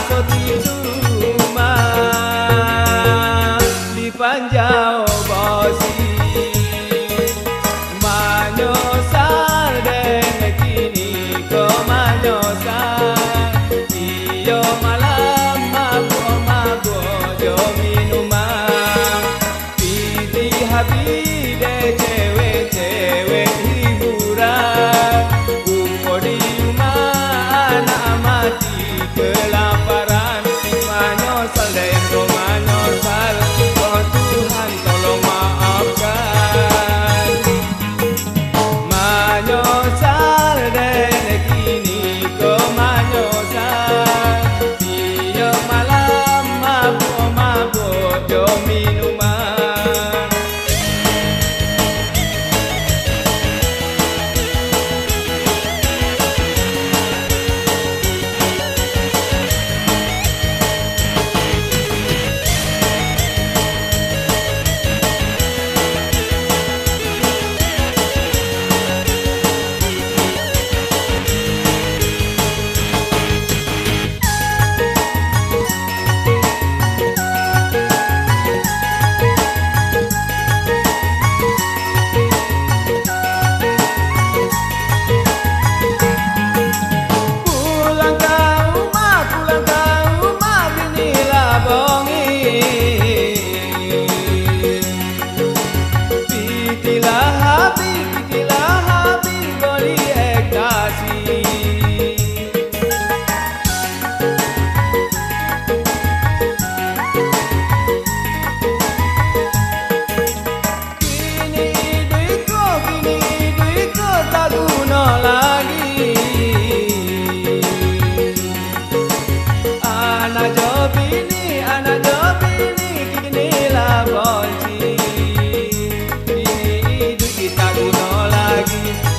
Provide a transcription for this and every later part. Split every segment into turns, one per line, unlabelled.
paso di rumah di panjau bosi manyosal deng kini ko manyosal iyo malam mabo jo minuman piti habi de cewek hiburan umur di rumah anak mati kelaparan manyosal deng ko manyosal oh Tuhan tolong maafkan manyosal deng kini ko manyosal iyo malam mabo jo minuman.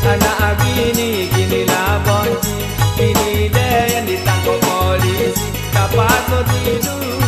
Anak bini kini lah bonci, kini dia yang ditangkap polisi, dapat tidur.